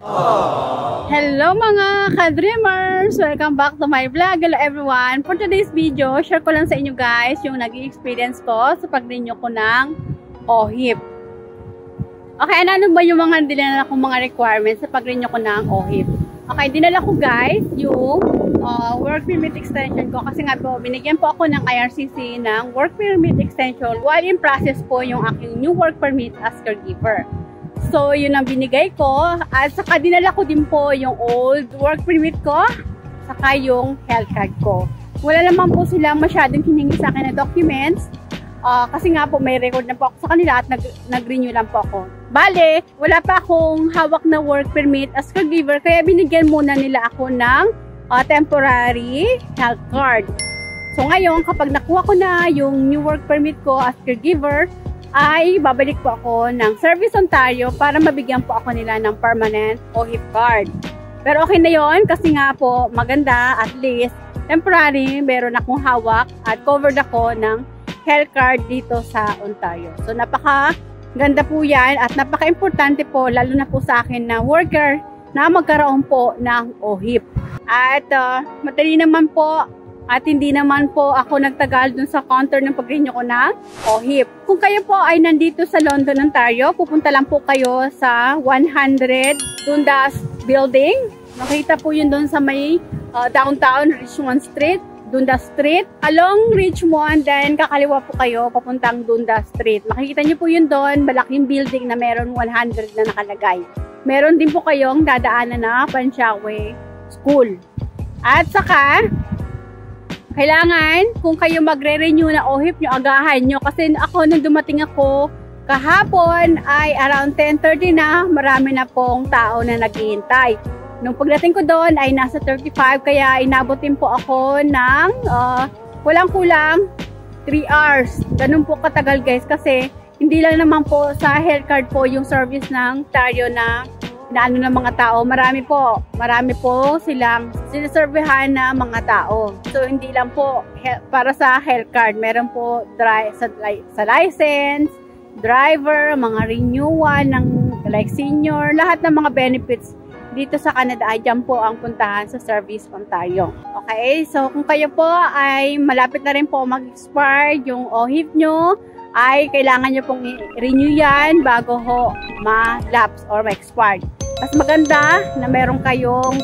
Hello mga ka-dreamers! Welcome back to my vlog. Hello everyone! For today's video, share ko lang sa inyo guys yung naging experience ko sa pag-renew ko ng OHIP. Okay, ano ba yung mga dinala kong mga requirements sa pag-renew ko ng OHIP? Okay, dinala ko guys yung work permit extension ko kasi nga po, binigyan po ako ng IRCC ng work permit extension while in process po yung aking new work permit as caregiver. So, yun ang binigay ko. At saka dinala ko din po yung old work permit ko. Saka yung health card ko. Wala naman po sila masyadong hiningi sa akin na documents. Kasi nga po may record na po ako sa kanila at nag-renew lang po ako. Bale, wala pa akong hawak na work permit as caregiver. Kaya binigyan muna nila ako ng temporary health card. So ngayon, kapag nakuha ko na yung new work permit ko as caregiver, ay babalik po ako ng Service Ontario para mabigyan po ako nila ng permanent OHIP card. Pero okay na yon kasi nga po maganda, at least temporary meron akong hawak at covered ako ng health card dito sa Ontario. So napaka ganda po yan at napaka-importante po lalo na po sa akin na worker na magkaroon po ng OHIP. At madali naman po at hindi naman po ako nagtagal dun sa counter ng pag-renew ko ng OHIP. Kung kayo po ay nandito sa London, Ontario, pupunta lang po kayo sa 100 Dundas Building. Makita po yun dun sa may downtown Richmond Street, Dundas Street. Along Richmond, then kakaliwa po kayo papuntang Dundas Street. Makikita nyo po yun doon, malaking building na meron 100 na nakalagay. Meron din po kayong dadaanan na Panshawe School. At saka, kailangan, kung kayo magre-renew na OHIP nyo, agahan nyo. Kasi ako, nung dumating ako kahapon, ay around 10:30 na, marami na pong tao na naghihintay. Nung pagdating ko doon, ay nasa 35, kaya inabotin po ako ng kulang-kulang 3 hours. Ganun po katagal guys, kasi hindi lang naman po sa health card po yung service ng Ontario na ano ng mga tao. Marami po silang sinaservehan na mga tao. So, hindi lang po para sa health card. Meron po sa license, driver, mga renewal ng like senior, lahat ng mga benefits dito sa Canada ay dyan po ang puntahan sa Service Ontario. Okay, so kung kayo po ay malapit na rin po mag-expire yung OHIP nyo, ay kailangan nyo pong i-renew yan bago ho ma-lapse or ma-expire. Mas maganda na meron kayong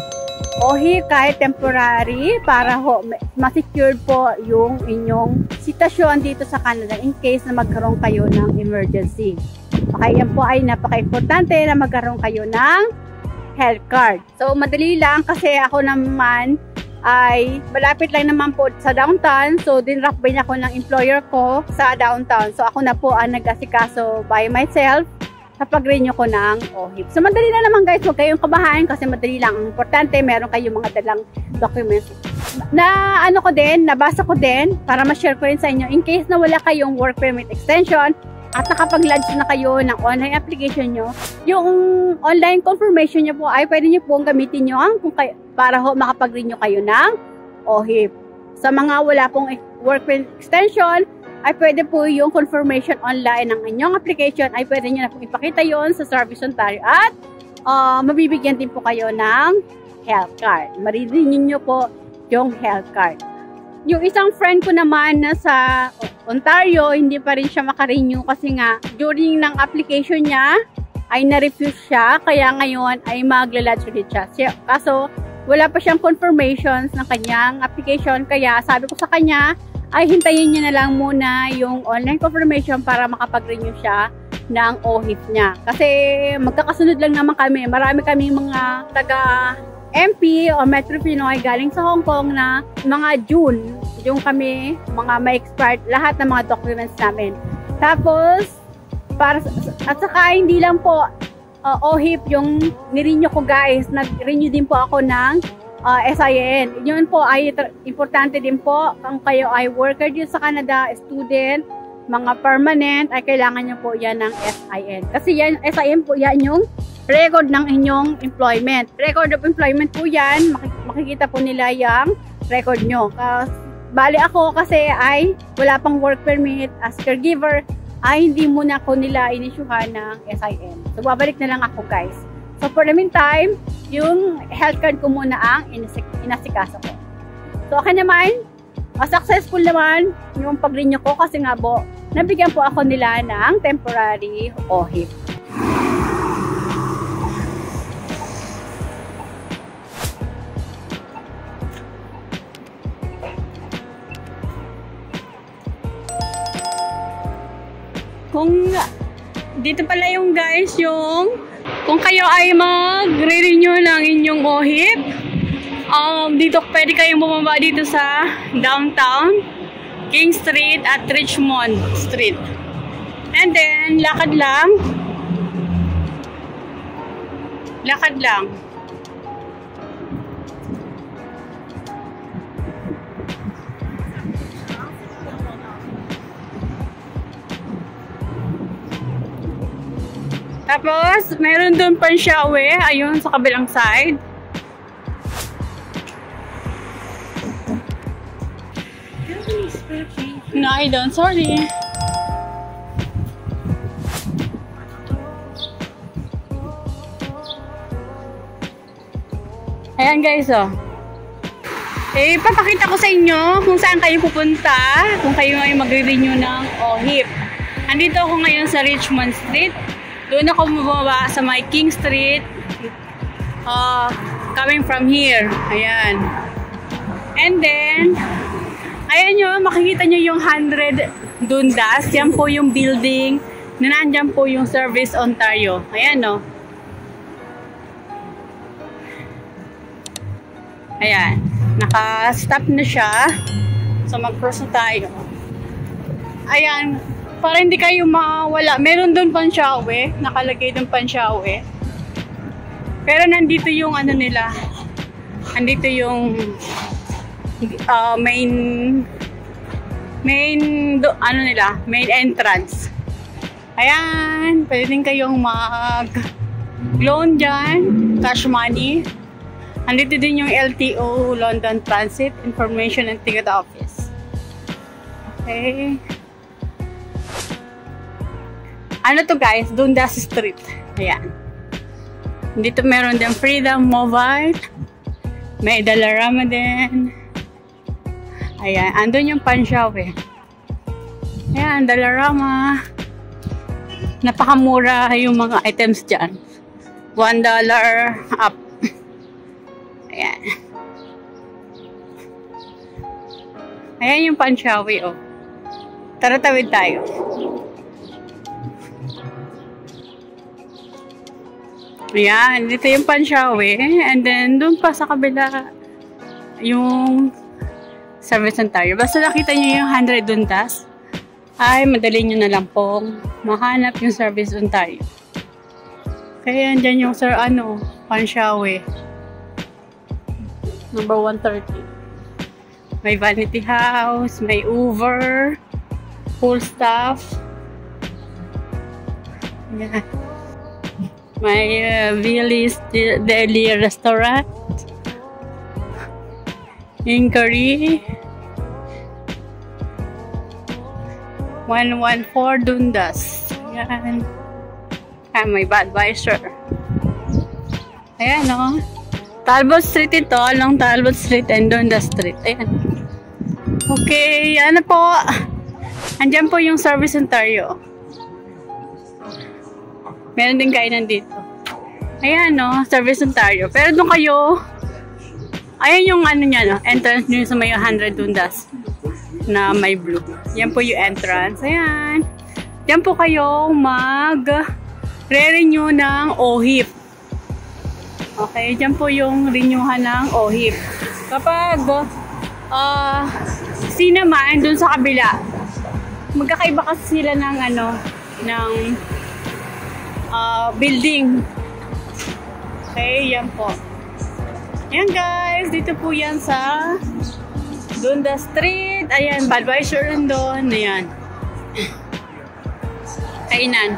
OHIP kahit temporary para ho ma-secure po yung inyong sitwasyon dito sa Canada in case na magkaroon kayo ng emergency. Okay, yan po ay napaka-importante na magkaroon kayo ng health card. So, madali lang kasi ako naman ay malapit lang naman po sa downtown. So, dinrock-by ako ng employer ko sa downtown. So, ako na po ang nag-asikaso by myself sa pag-renew ko ng OHIP. So, madali na naman guys. Huwag kayong kabahan kasi madali lang. Ang importante, meron kayong mga dalang documents. Na ano ko din, nabasa ko din para ma-share ko rin sa inyo in case na wala kayong work permit extension at nakapag-lodge na kayo ng online application nyo, yung online confirmation nyo po ay pwede nyo pong gamitin nyo para ho makapag-renew kayo ng OHIP. Sa mga wala pong work permit extension, ay pwede po yung confirmation online ng inyong application, ay pwede nyo na pong ipakita yon sa Service Ontario at mabibigyan din po kayo ng health card. Marirenew nyo po yung health card. Yung isang friend ko naman na sa Ontario, hindi pa rin siya makarenew kasi nga during ng application niya ay na-refuse siya, kaya ngayon ay magla-lodge ulit siya. Kaso wala pa siyang confirmations ng kanyang application, kaya sabi ko sa kanya ay hintayin niya na lang muna yung online confirmation para makapag-renew siya ng OHIP niya. Kasi magkakasunod lang naman kami. Marami kami mga taga MP o Metro Pinoy galing sa Hong Kong na mga June yung kami mga may expired lahat ng mga documents namin. Tapos at saka hindi lang po OHIP yung nirenew ko guys, nag-renew din po ako ng SIN. Yun po ay importante din po kung kayo ay worker dito sa Canada, student, mga permanent, ay kailangan nyo po yan ng SIN. Kasi yan, SIN po yan yung record ng inyong employment. Record of employment po yan. Makikita po nila yung record nyo. Bali ako kasi ay wala pang work permit as caregiver, ay hindi muna ako nila inisyuhan ng SIN. So, babalik na lang ako guys. So for the meantime, yung health card ko muna ang inasikaso ko. So okay naman, successful naman yung pag-renew ko kasi nga po, nabigyan po ako nila ng temporary OHIP. Kung dito pala yung guys, yung kung kayo ay mag-renew ng inyong OHIP, dito pwede kayong bumaba dito sa downtown, King Street at Richmond Street. And then, lakad lang. Lakad lang. Tapos, meron doon Panshawe, ayun, sa kabilang side. No, I don't. Sorry. Ayan guys, oh. Papakita ko sa inyo kung saan kayo pupunta kung kayo ay magre-renew ng OHIP. Andito ako ngayon sa Richmond Street. Doon ako bumaba sa my King Street. Coming from here. Ayan. And then, ayan nyo, makikita nyo yung 100 Dundas. Yan po yung building na nandyan po yung Service Ontario. Ayan, no. Ayan. Naka-stop na siya. So, mag-cross na tayo. Ayan. Para hindi kayo mawala. Meron doon Panshawe. Nakalagay doon Panshawe. Pero nandito yung ano nila. Nandito yung main entrance. Ayan. Pwede din kayong mag-loan dyan. Cash money. Nandito din yung LTO, London Transit, Information and Ticket Office. Okay. Ano to guys? Dundas Street. Ayan. Dito meron din Freedom Mobile. May Dalarama din. Ayan. Andun yung Panshawe. Ayan, Dalarama. Napakamura yung mga items dyan. $1 up. Ayan. Ayan yung Panshawe, oh. Tara, tawid tayo. Ayan, dito yung Panshawe. And then, doon pa sa kabila, yung Service Ontario. Basta nakita nyo yung 100 Dundas, ay madali nyo na lang pong mahanap yung Service Ontario. Kaya dyan yung Panshawe. Number 130. May Vanity House, may Uber, Full Staff. Ayan. May Willy's Deli Restaurant. Inquiry. 114 Dundas. Ayan. May Budweiser. Ayan, no? Talbot Street ito. Along Talbot Street and Dundas Street. Ayan. Okay. Ano po? Andyan po yung Service Ontario. Meron din kainan dito. Ayan, no? Service Ontario. Pero doon kayo, ayan yung niya, no? Entrance nyo sa may 100 Dundas na may blue. Yan po yung entrance. Ayan. Yan po kayo mag-re-renew ng OHIP. Okay, dyan po yung renewhan ng OHIP. Kapag naman dun sa kabila, magkakaiba kasi sila ng ng building. Okay, yan po. Yan guys, dito po yan sa Dundas Street. Ayan, Budweiser doon. Ayan. Kainan.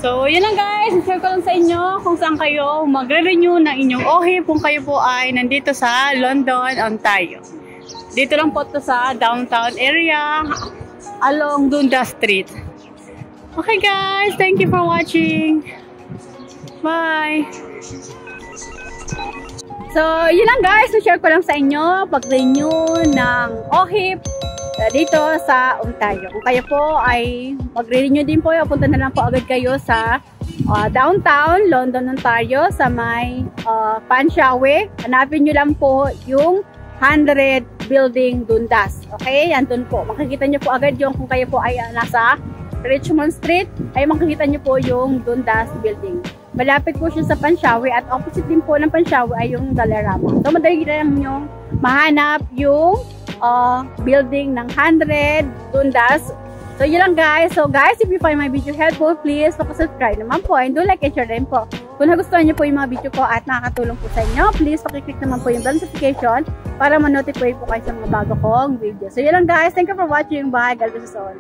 So, yun lang guys. I-share ko lang sa inyo kung saan kayo magre-renew ng inyong OHIP kung kayo po ay nandito sa London, Ontario. Dito lang po ito sa downtown area along Dundas Street. Okay guys, thank you for watching. Bye! So, yun lang guys. So, share ko lang sa inyo pag-renew ng OHIP dito sa Ontario. Kung kayo po ay mag-renew din po, punta na lang po agad kayo sa downtown London, Ontario sa may Fanshawe. Hanapin nyo lang po yung 100 building Dundas. Okay? Yan dun po. Makikita nyo po agad yung kung kayo po ay nasa Richmond Street, ay makikita nyo po yung Dundas building. Malapit po siya sa Fanshawe at opposite din po ng Fanshawe ay yung Dollarama. So, madali lang nyo mahanap yung building ng 100 Dundas. So, yun lang guys. So, guys, if you find my video helpful, please subscribe naman po and do like and share din po. Kung nagustuhan nyo po yung mga video ko at nakakatulong po sa inyo, please pakiclick naman po yung bell notification para ma-notify po kayo sa mga bago kong video. So, yun lang guys. Thank you for watching. Bye. God bless us all.